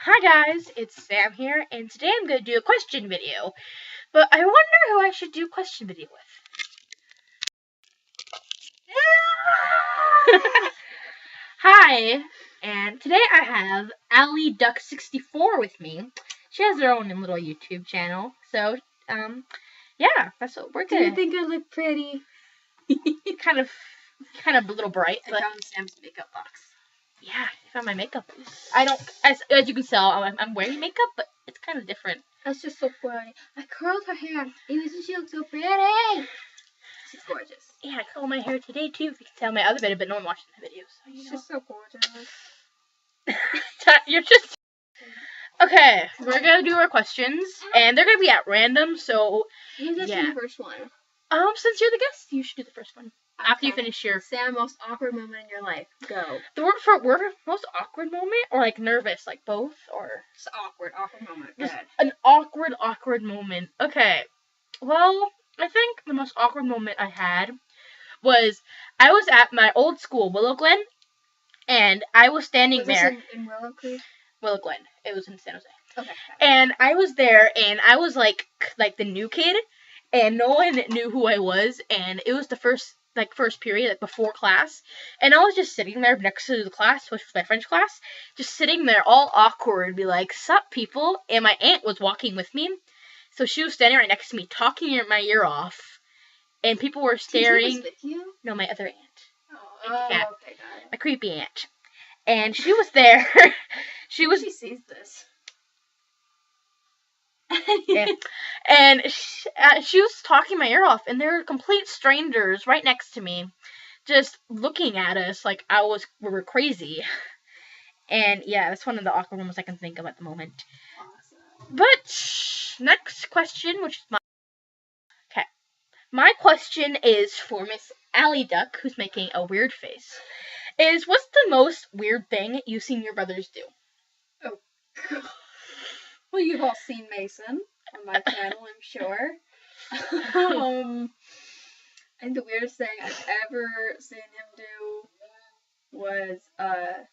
Hi guys, it's Sam here, and today I'm going to do a question video. But I wonder who I should do a question video with. Hi, and today I have Aliduck64 with me. She has her own little YouTube channel, so, yeah, that's what we're doing. Do you think I look pretty? kind of a little bright, I but... found Sam's makeup box. Yeah, I found my makeup. I don't, as you can tell, I'm wearing makeup, but it's kind of different. That's just so funny. I curled her hair. She looks so pretty. She's gorgeous. Yeah, I curled my hair today too. If you can tell my other video, but no one watched the videos. So, you know. She's so gorgeous. You're just... Okay, we're gonna do our questions, and they're gonna be at random. So Who's the first one? Since you're the guest, you should do the first one. Okay. After you finish your... Sam, most awkward moment in your life. Go. The word for most awkward moment, or like nervous, like both, or... Just awkward moment. Just an awkward moment. Okay. Well, I think the most awkward moment I had was I was at my old school, Willow Glen, and I was standing there. This in Willow Creek? Willow Glen. It was in San Jose. Okay. And I was there, and I was like the new kid, and no one knew who I was, and it was the first period, like before class, and I was just sitting there next to the class, which was my French class, just sitting there all awkward, be like, "Sup, people?" And my aunt was walking with me, so she was standing right next to me, talking my ear off, and people were staring. She was with you? No, my other aunt. Oh, okay, got it. My creepy aunt, and she was there. She sees this. Yeah. And she was talking my ear off, and there were complete strangers right next to me, just looking at us like we were crazy. And yeah, that's one of the awkward moments I can think of at the moment. Awesome. But next question, which is my question is for Miss Aliduck, who's making a weird face. What's the most weird thing you've seen your brothers do? Oh, God. Well, you've all seen Mason on my channel, I'm sure. I think the weirdest thing I've ever seen him do was, I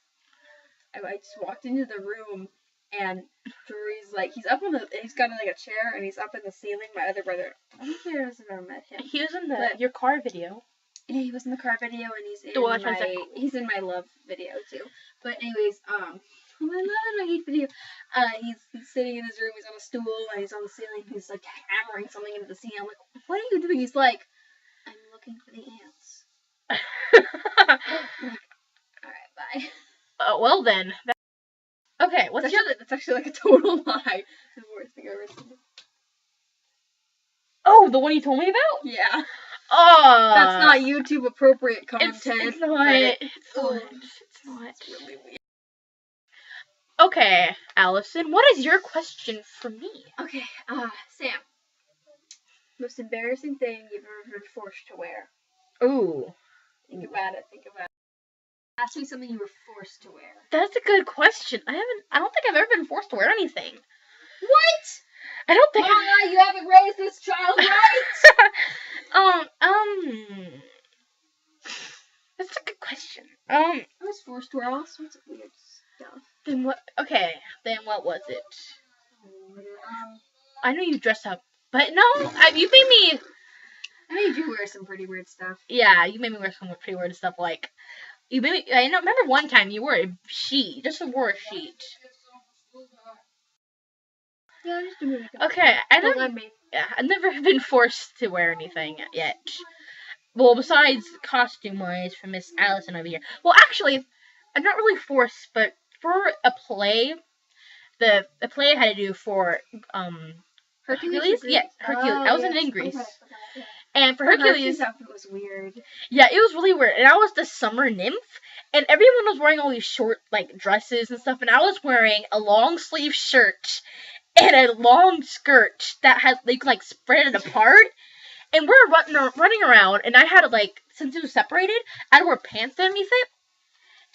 just walked into the room, and Drew's he's got a chair, and he's up in the ceiling. My other brother, I don't think I've ever met him. He was in your car video. Yeah, he was in the car video, and he's in my love video too. But anyways, my hate video. He's sitting in his room. He's on a stool and he's on the ceiling. He's hammering something into the ceiling. I'm like, "What are you doing?" He's like, "I'm looking for the ants." I'm like, all right, bye. Well then. Okay, That's actually a total lie. The worst thing I've ever seen. Oh, the one you told me about? Yeah. Oh, that's not YouTube appropriate content. It's not. It's not. It's really weird. Okay, Allison, what is your question for me? Okay, Sam. Most embarrassing thing you've ever been forced to wear? Ooh. Think about it. Ask me something you were forced to wear. That's a good question. I don't think I've ever been forced to wear anything. What? I don't think Mama, you haven't raised this child right! That's a good question. I was forced to wear all sorts of weird stuff. Then what? Okay, then what was it? I know you dressed up, but no, you made me. I made you wear some pretty weird stuff. Yeah, you made me wear some pretty weird stuff. You made me. I remember one time you wore a sheet. Just wore a sheet. Yeah, just do it. Okay, I've never been forced to wear anything yet. Well, besides costume-wise for Miss Allison over here. Well, actually, I'm not really forced, but for a play, the play I had to do for Hercules. Yeah, Hercules. I was in Greece. Okay. And for Hercules, outfit was weird. Yeah, it was really weird. And I was the summer nymph, and everyone was wearing all these short dresses and stuff, and I was wearing a long sleeve shirt and a long skirt that had spread it apart. And we're running around, and I had to since it was separated, I had to wear pants underneath it.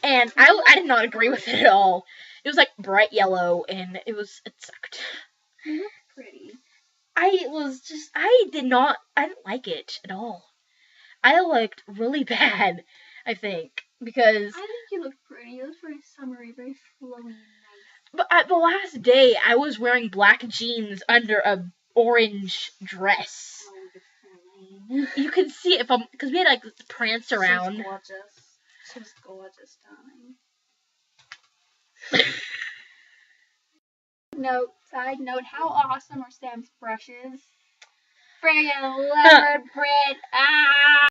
And I did not agree with it at all. It was bright yellow, and it sucked. You look pretty. I didn't like it at all. I looked really bad, I think, because... I think you looked pretty. You looked very summery, very flowy and nice. But at the last day, I was wearing black jeans under a orange dress. You can see it from because we had like prance around. She's gorgeous. She's gorgeous, darling. Side note, how awesome are Sam's brushes? Friggin' leopard print. Ah!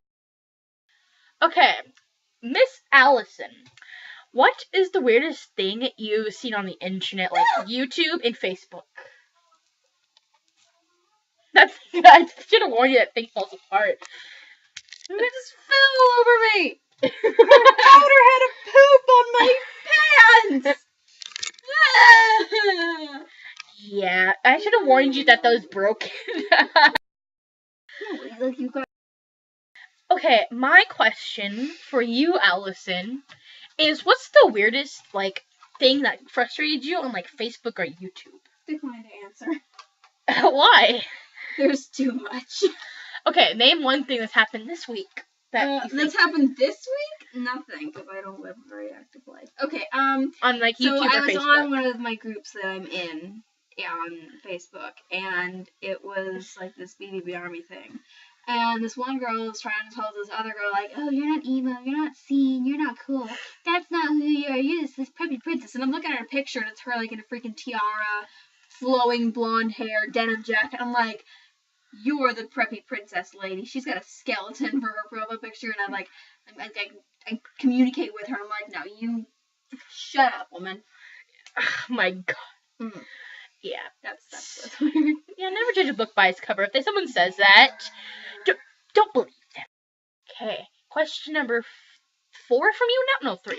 Okay, Miss Allison, what is the weirdest thing you've seen on the internet, like YouTube and Facebook? I should have warned you that thing falls apart. It just fell all over me. Powder had a poop on my pants. Yeah, I should have warned you that was broken. Okay, my question for you, Allison, is what's the weirdest thing that frustrated you on Facebook or YouTube? Decline to answer. Why? There's too much. Okay, name one thing that's happened this week. That's happened this week? Nothing, because I don't live a very active life. Okay, on YouTube so or I was Facebook? on one of my groups that I'm in on Facebook, and it was this BBB Army thing. And this one girl was trying to tell this other girl, oh, you're not emo, you're not seen, you're not cool. That's not who you are. You're this preppy princess. And I'm looking at her picture, and it's her, in a freaking tiara, flowing blonde hair, denim jacket. I'm like, you're the preppy princess lady. She's got a skeleton for her profile picture, and I communicate with her. I'm like, no, you shut up, woman. Oh my god. Mm. Yeah, that's what's weird. Yeah, never judge a book by its cover. If someone says that, don't believe them. Okay, question number 4 from you? No, 3.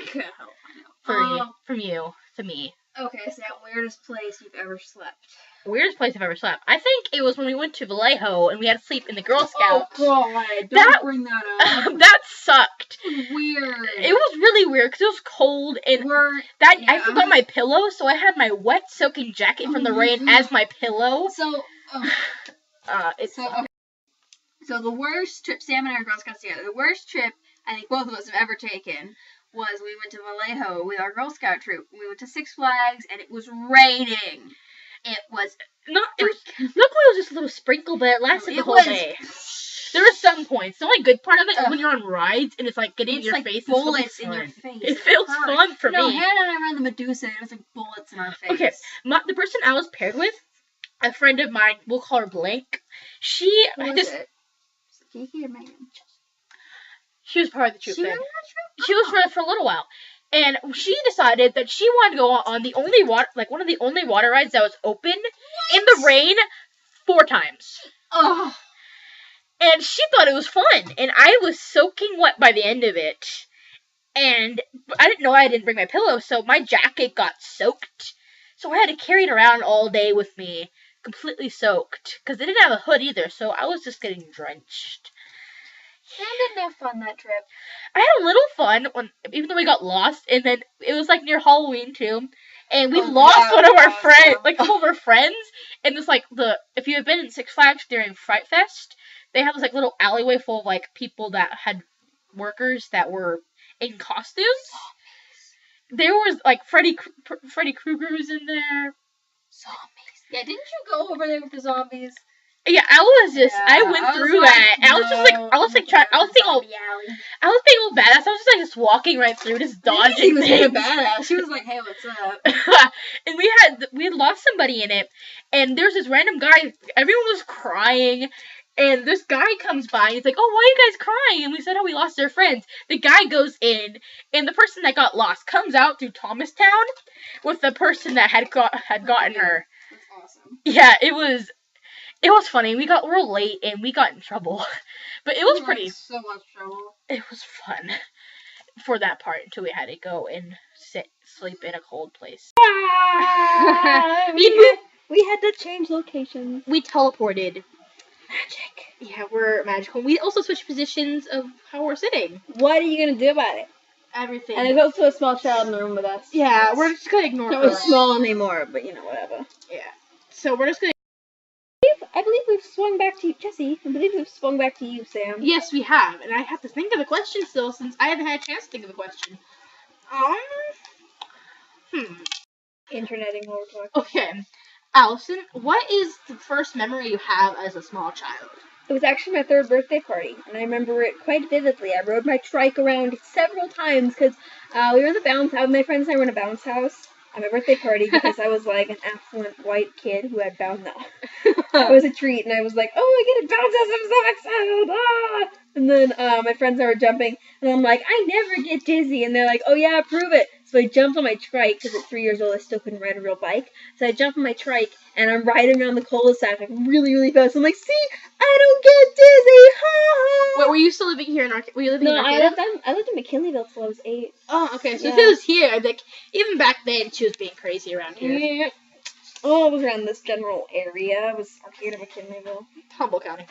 From you to me. Okay, so weirdest place you've ever slept. Weirdest place I've ever slept. I think it was when we went to Vallejo and we had to sleep in the Girl Scouts. Oh god, don't bring that up. That sucked. Weird. It was really weird because it was cold and I forgot my pillow, so I had my wet soaking jacket from the rain as my pillow. So the worst trip, Sam and I are Girl Scouts together. The worst trip I think both of us have ever taken was we went to Vallejo with our Girl Scout troop. We went to Six Flags and it was raining. It was luckily it was just a little sprinkle, but it lasted the whole day. There were some points. The only good part of it is when you're on rides and it's getting in your face. Bullets in your face. It feels fun for me. No, Hannah and I ran the Medusa and it was bullets in our face. Okay, the person I was paired with, a friend of mine, we'll call her Blank. She Kiki or Megan? She was part of the troop then. She was for a little while. And she decided that she wanted to go on the only one of the only water rides that was open in the rain 4 times. Oh. And she thought it was fun. And I was soaking wet by the end of it. And I didn't know I didn't bring my pillow, so my jacket got soaked. So I had to carry it around all day with me, completely soaked. Because they didn't have a hood either, so I was just getting drenched. Sam didn't have fun that trip. I had a little fun, even though we got lost, and then it was near Halloween too, and we lost one of our friends, a couple of our friends, and it's if you have been in Six Flags during Fright Fest, they have this little alleyway full of people that had workers that were in costumes. There was Freddy Krueger's in there. Zombies. Yeah, didn't you go over there with the zombies? Yeah, I went through that. I was being all badass. I was just walking right through, just dodging things. She was badass. She was like, "Hey, what's up?" And we had lost somebody in it, and there's this random guy. Everyone was crying, and this guy comes by. And he's like, "Oh, why are you guys crying?" And we said, "Oh, we lost our friends." The guy goes in, and the person that got lost comes out through Thomastown with the person that had gotten her. That's awesome. Yeah, it was funny. We got real late and we got in trouble, but it was so much trouble. It was fun for that part until we had to go and sleep in a cold place. We had to change locations. We teleported. Magic. Yeah, we're magical. We also switched positions of how we're sitting. What are you gonna do about it? Everything. And there's also a small child in the room with us. Yeah, we're just gonna ignore her. Not small anymore, but whatever. Yeah. So we're just gonna. I believe we've swung back to you, Jesse. I believe we've swung back to you, Sam. Yes, we have, and I have to think of the question still, since I haven't had a chance to think of the question. interneting while we're talking. Okay. Allison, what is the first memory you have as a small child? It was actually my 3rd birthday party, and I remember it quite vividly. I rode my trike around several times because we were in the bounce house. My friends and I were in a bounce house at my birthday party because I was like an affluent white kid who had bounce. No, it was a treat, and I was like, "Oh, I get a bounce house! I'm so excited!" Ah! And then my friends and I were jumping, and I'm like, "I never get dizzy," and they're like, "Oh yeah, prove it." So I jumped on my trike because at 3 years old I still couldn't ride a real bike. So I jumped on my trike and I'm riding around the cul-de-sac like really, really fast. I'm like, "See, I don't get dizzy!" Ha ha! Wait, were you still living here in Arcata? Were you living in Arcata? I lived in McKinleyville till I was 8. Oh, okay. So if it was here, like even back then, she was being crazy around here. Yeah. Oh, it was around this general area. It was Arcata, McKinleyville, Humboldt County.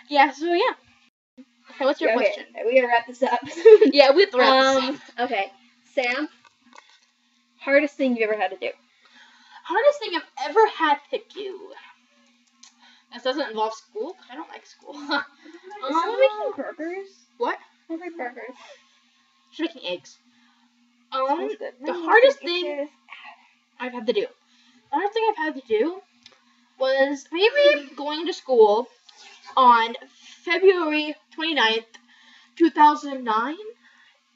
Yeah. So yeah. Okay, what's your question? We gotta wrap this up. Yeah, we have to wrap this up. Okay, Sam. Hardest thing you've ever had to do? Hardest thing I've ever had to do. This doesn't involve school. I don't like school. Is someone making burgers? What? I like burgers. She's making eggs. The hardest thing I've had to do. The hardest thing I've had to do was maybe going to school on February 29th, 2009.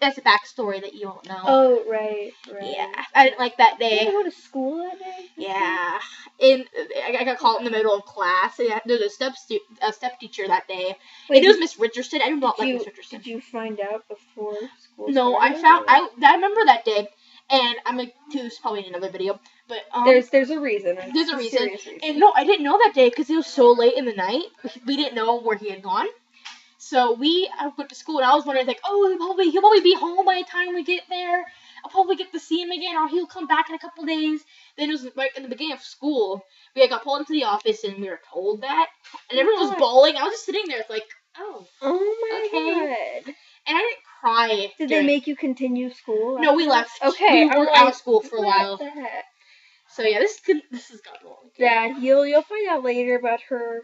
That's a backstory that you won't know. Oh, right. Yeah, I didn't like that day. Did you go to school that day? Yeah, I got called in the middle of class. Yeah, there was a step teacher that day. Wait, and it was Miss Richardson. I do not like Miss Richardson. Did you find out before school? No, started, I remember that day, and I'm gonna do this probably in another video. But there's a reason. There's a reason. And no, I didn't know that day because it was so late in the night. We didn't know where he had gone. So I went to school, and I was wondering, like, oh, he'll probably be home by the time we get there. I'll probably get to see him again, or he'll come back in a couple days. Then it was right in the beginning of school. We got pulled into the office, and we were told that. And everyone was bawling. I was just sitting there, like, oh my God. And I didn't cry. Did they make you continue school? No, we left. Okay. We were out of school for a while. The heck? So yeah, this has gotten long. Yeah, you'll find out later about her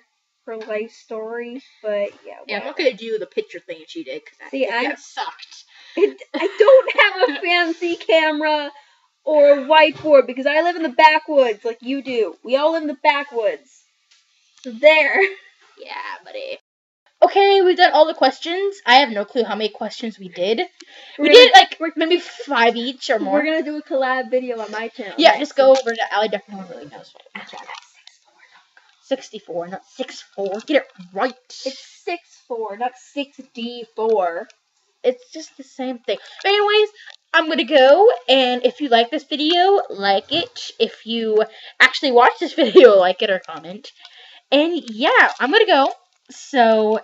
life story, but yeah. Yeah, I'm not gonna do the picture thing that she did because that sucked. I don't have a fancy camera or a whiteboard because I live in the backwoods like you do. We all live in the backwoods. So there. Yeah, buddy. Okay, we've done all the questions. I have no clue how many questions we did. We did like maybe 5 each or more. We're gonna do a collab video on my channel. Yeah, just go over to Aliduck. No one really knows what that's right. 64, not 64. Get it right. It's 64, not 6D4. It's just the same thing. But anyways, I'm gonna go, and if you like this video, like it. If you actually watch this video, like it or comment. And yeah, I'm gonna go. So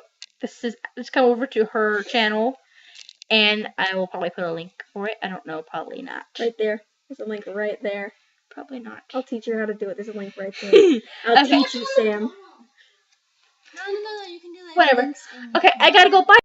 let's come over to her channel, and I will probably put a link for it. I don't know, probably not. Right there. There's a link right there. Probably not. I'll teach you how to do it. There's a link right there. I'll teach you, Sam. No, you can do that. Whatever. Okay, I gotta go. Bye.